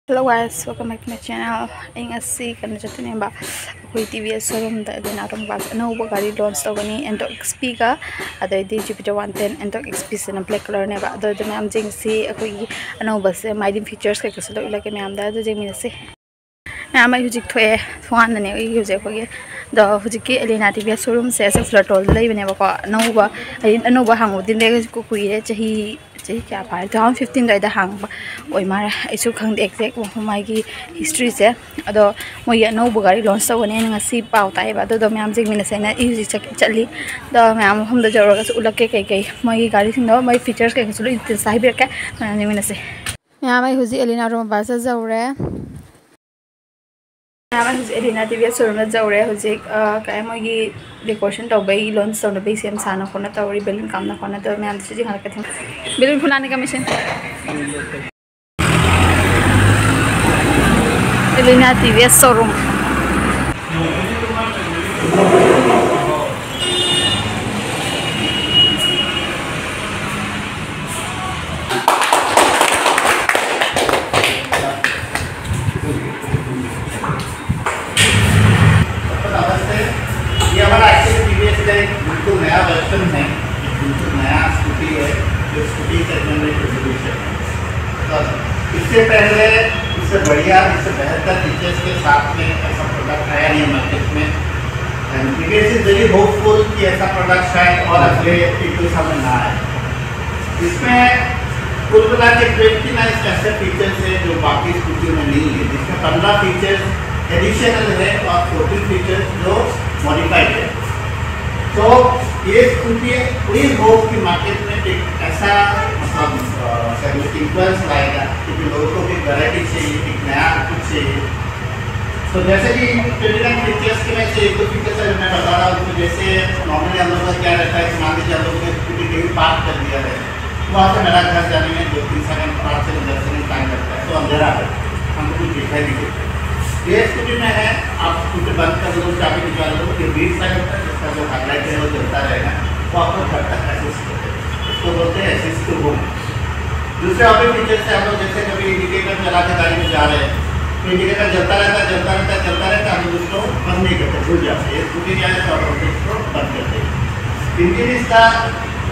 Hello guys, welcome back to my channel. Ang asi kan jatune ba koi TVS showroom da den atom ba no ba gari launch to gani Ento XP ka adai di Jupiter 110 Ento XP se na black color ne ba ado de nam jing si koi ano ba se maidin features ka kasalo ila ke nam da de mi se na mai hujik thoe thwan ne oi huje ko ge da hujik ki Elena TVS showroom se se flatol lai bane ba ko no ba ano ba hangu din de ko kui re chahi क्या पाए 2015 दा Hong ओइ मारे आइसु खंग exact वो मागी history से अदो मोय नो बगारी लॉन्च तवने ngasi पाउ ताइ बा दो म्याम जिग मिन सेना इजी चली द म्याम हम द जरगा से उलके कई मोय गाड़ी सिंग दो मोय फीचर्स के सुलो इतन साहिब के नि मिन से म्याम आई हुजी एलिना रोम बासा जौरे म्याम आई हुजी एलिना टीवीएस शोरूम जौरे हुजी काय मोगी डेकोरेशन तौबई लॉन्च तौन बे सेम साना कोना तौरी बेलून कामना कोना तो म्याम से जिंग हलके थे बेलून फुलाने का मिशन Elena TVS showroom ये हमारा एक्चुअली टीवीएस का एक बिल्कुल नया वर्जन है, बिल्कुल नया स्कूटी है जो स्कूटी सेगमेंट में इंट्रोड्यूस है। तो इससे पहले इससे बढ़िया इससे बेहतर फीचर्स के साथ में ऐसा प्रोडक्ट आया नहीं मार्केट में। टीवीएस इज वेरी होपफुल कि ऐसा प्रोडक्ट शायद और अगले 1-2 साल में ना आए। इसमें कुल मिला के 29 ऐसे फीचर्स है जो बाकी स्कूटी में नहीं है, जिसमें 15 फीचर्स एडिशनल है और 14 फीचर्स जो मॉडिफाइड है। तो ये स्कूटी पूरी होप की मार्केट में एक ऐसा मतलब इन्फ्लुएंस लाएगा क्योंकि लोगों को भी वैरायटी चाहिए, एक नया कुछ चाहिए। तो जैसे कि 29 फीचर्स के में से एक दो फीचर्स है मैं बता रहा हूँ। जैसे नॉर्मली हम लोग का क्या रहता है कि मान लीजिए हम लोग ने स्कूटी कहीं पार्क कर दिया है, वहाँ से मेरा घर जाने में 2-3 सेकंड 5 से 10 सेकंड टाइम लगता है, तो अंधेरा है, हमको कुछ दिखाई नहीं देता। ये स्कूटी में है आप स्कूटी बंद कर लो, चाबी निकाल लो, ये बीच साइड होता है जिसका जो हाईलाइट है वो जलता रहेगा, वो आपको घर तक असिस्ट करते हैं, उसको बोलते हैं असिस्ट टू होम। दूसरे और भी फीचर्स है, हम लोग जैसे कभी इंडिकेटर चला के गाड़ी में जा रहे हैं तो इंडिकेटर जलता रहता है, हम उसको बंद नहीं करते, भूल जाते हैं। ये स्कूटी क्या है तो आप इसको बंद करते हैं। इंजन इसका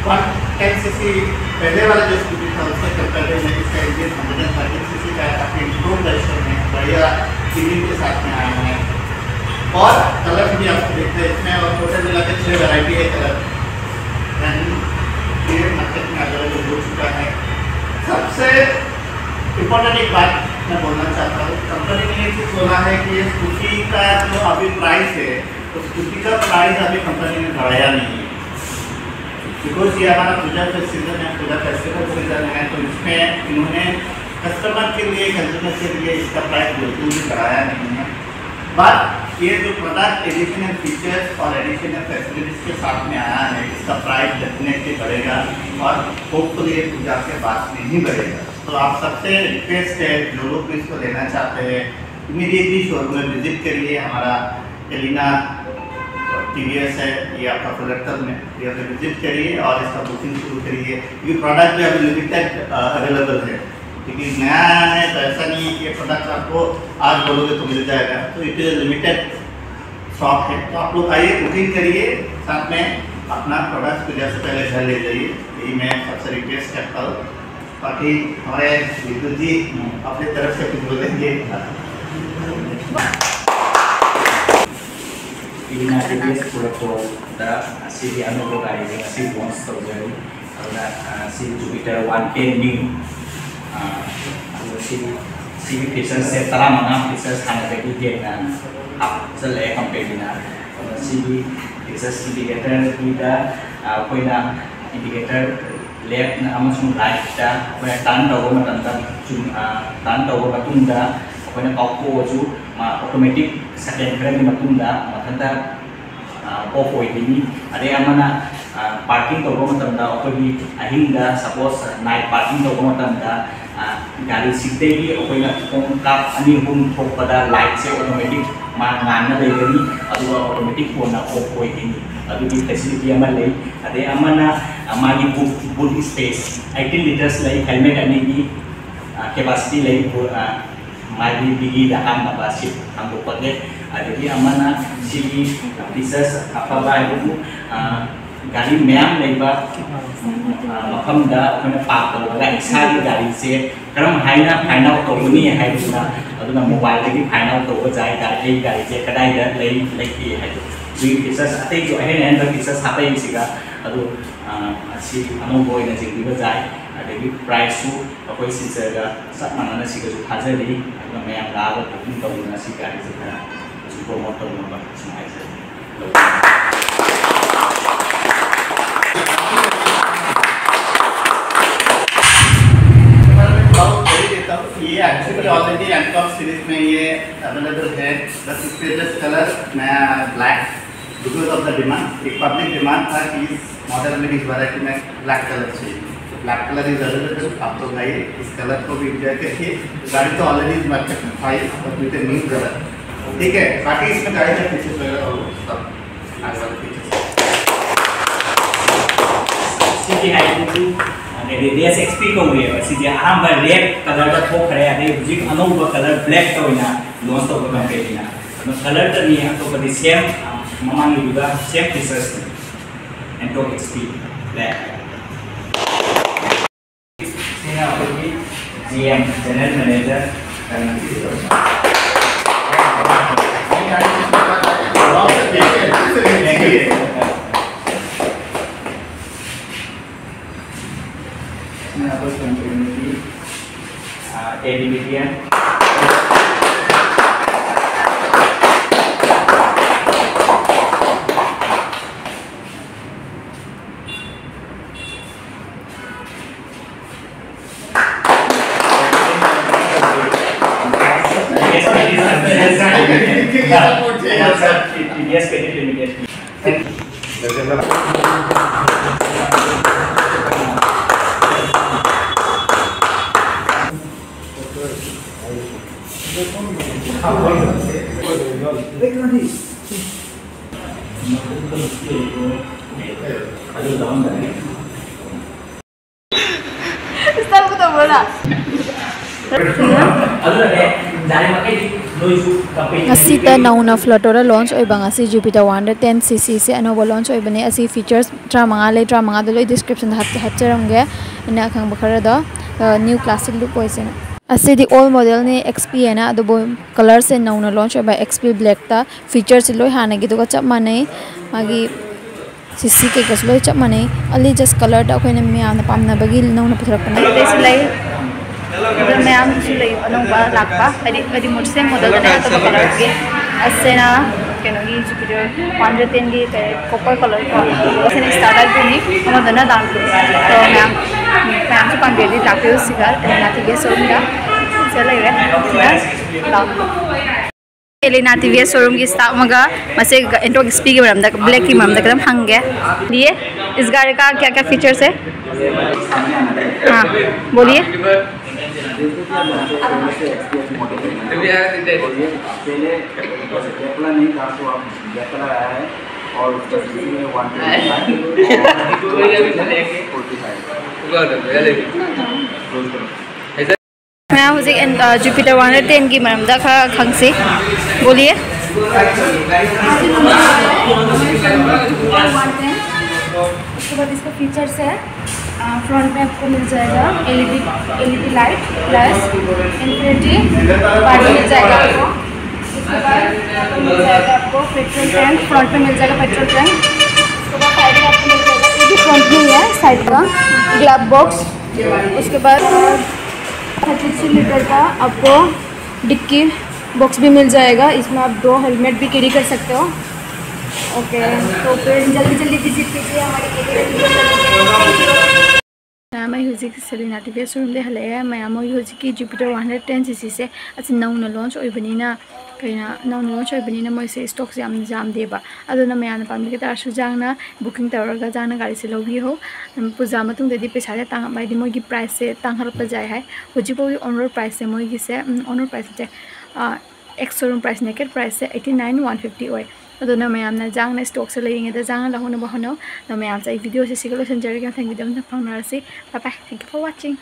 110 सीसी पहले वाला जो स्कूटी था उससे कंपेयर में इसका इंजन 130 सीसी का काफ़ी इम्प्रूव वर्जन है, बढ़िया फीलिंग के साथ में आया है। और कलर भी आपको देखते हैं इसमें, और टोटल मिला के 6 वैरायटी है कलर, ये मार्केट में अवेलेबल हो चुका है। सबसे इम्पोर्टेंट एक बात मैं बोलना चाहता हूँ, कंपनी ने ये चीज़ बोला है कि ये स्कूटी का जो अभी प्राइस है तो स्कूटी का प्राइस अभी कंपनी ने बढ़ाया नहीं है, बिकॉज ये हमारा पूजा का सीजन है, पूजा फेस्टिवल सीजन है, तो इसमें इन्होंने कस्टमर के लिए कंज्यूमर के लिए इसका प्राइस बिल्कुल भी बढ़ाया नहीं है। बट ये जो प्रोडक्ट एडिशनल फीचर्स और एडिशनल फैसिलिटीज के साथ में आया है, इसका प्राइस डेफिनेटली बढ़ेगा और होपफुली ये पूजा के बाद में ही बढ़ेगा। तो आप सबसे रिक्वेस्ट है, जो लोग भी इसको लेना चाहते हैं इमीडिएटली शोरूम में विजिट करिए। हमारा एलिना टीवीएस है, ये आपका प्रोडक्ट में ये विजिट करिए और इसका बुकिंग शुरू करिए। ये प्रोडक्ट भी अभी लिमिटेड अवेलेबल है, क्योंकि नया है तो ऐसा नहीं है कि ये प्रोडक्ट आपको आज बोलोगे तो मिल जाएगा, तो इट इज़ लिमिटेड स्टॉक है। तो आप लोग आइए, बुकिंग करिए, साथ में अपना प्रोडक्ट पूजा से पहले घर ले जाइए, यही मैं सबसे रिक्वेस्ट करता हूँ। बाकी हमारे विद्युत जी अपनी तरफ से कुछ बोलेंगे। Elena TVS Purwokerto si ano ko kay si Monster Journey na si Jupiter 110 new si features se tara mga features hana tadi dia na up sele compare na si features indicator kita koi na indicator left na amasung right ta koi tan tawo matanda tan tawo matunda koi na kaupo ju automatic second keren di matunda matanda off ini ada yang mana parking toko matanda okoi ahinda suppose night parking toko matanda गाड़ी सीधे भी कोई ना कम अनि हम थोक pada light से automatic mangan na legani adu automatic phone na off होई नि adu की facility ama lei ade amana magi boot space 18 liters lei helmet ani की capacity lei माइदी बिगी दहान नबा सिप हमको पते अदगी अमना सिगी पीसेस apa ibu गाड़ी मैम लेबा मफम दा अखना पाक तौगा इसागी गाड़ी से करम हाइना फाइंड आउट तौबनी हाइबुना अदुना मोबाइल दगी फाइंड आउट तौबा जाय गाड़ी से कदाई दा लेकी हाइदु वी पीसेस अते जो हेन पीसेस हापे सिगा अदु asi anu boy na jingdiba jai adagi price su akoi sijaga sapmana siga ju thajari aduna mayam laga booking tawna si gari se kara su promote tawna ba smai se ये actually already Ntorq series में ये available है बस इसके just colour नया black because of the demand एक public demand था कि इस मॉडल में इस वैरायटी में ब्लैक कलर चाहिए तो ब्लैक कलर इज अवेलेबल आप तो भाई इस कलर को भी एंजॉय करिए गाड़ी तो ऑलरेडी इस मार्केट में था और विद न्यू कलर ठीक है बाकी इसमें गाड़ी का फीचर्स वगैरह और सब आगे वाले फीचर्स सिटी हाइबु रेडियस एक्सपी को हुए सिटी आराम पर रेड कलर का थोक करे अदे जिक अनोबा कलर ब्लैक तो इना लॉन्च तो कंपेनी ना कलर तो नहीं तो बड़ी सेम ममांग युगा सेम फीचर्स एंटॉक एक्सपी ब्लैक सेना अपनी जीएम जनरल मैनेजर एडीबीटीएन TVS Credit Limited Start ko to bola. Asita nauna Flutter launch oibang asi Jupiter 110cc se anova launch oibane asi features tramanga le tramanga dolo description hapcharamge ina khang bakhara da new classic look oisena asi di all model ne XP na ado color se nauna launch oiba XP black ta features loi hana gi duga chap mane magi CC ke gas loi chap mane ali just color da khoina me ana pamna bagi nauna puthrak pane this like मैं आम चुले अनोबा लापा अदी मुझसे model ने तो colour के असेना केनोगी Jupiter 110 की copper colour को असेना स्टार्टर बनी हम दना दान को तो मैं से पंगेली लाके सिगार एलिना टीवी शोरूम का चले गए एलिना टीवी शोरूम की स्टाफ मगा मसे एंटॉक एक्सपी के मरम तक ब्लैक की मरम तक एकदम हंगे लिए इस गाड़ी का क्या क्या फीचर्स है हाँ बोलिए मैं हुजिक जुपिटर 110 की मरमदा खा खंगसी बोलिए उसके बाद इसका फीचर्स है फ्रंट में आपको मिल जाएगा LED light plus infinity party मिल जाएगा आपको। उसके बाद मिल जाएगा आपको पेट्रोल टैंक फ्रंट में मिल जाएगा पेट्रोल टैंक। उसके बाद साइड में आपको मिल जाएगा ये भी फ्रंट में ही है साइड का ग्लव बॉक्स। उसके बाद 33 लीटर का आपको डिक्की बॉक्स भी मिल जाएगा। इसमें आप 2 हेलमेट भी कैरी कर सकते हो। ओके तो फिर जल्दी विजिट कीजिए हमारी मैं हजिक सेलिना टीवी शोरूम दे हले मैं हजिक जुपिटर 110cc से अच्छी नौना लॉन्च होइबनिना कहीं नौना लॉन्च होइबनिना मोइसे स्टॉक जाम देबा अदुना मैं पामी तारसु जांगना बुकिंग तौरगा जाना गाड़ी से लौबी हो पूजा मतुंगदि पैसा से तांग बाइदि मोगी प्राइस से तांगहरप जाय है हजिबो ऑनर प्राइस से मोगी से ऑनर प्राइस से ex showroom price naked price से 89,150 ओय अदुना मैं जांगना स्टॉक से लेंगे जांगना लाहोनो बहनो मैं वीडियो से सिगलो संजरगे थैंक वीडियो में फंगनारसी bye bye thank you for watching.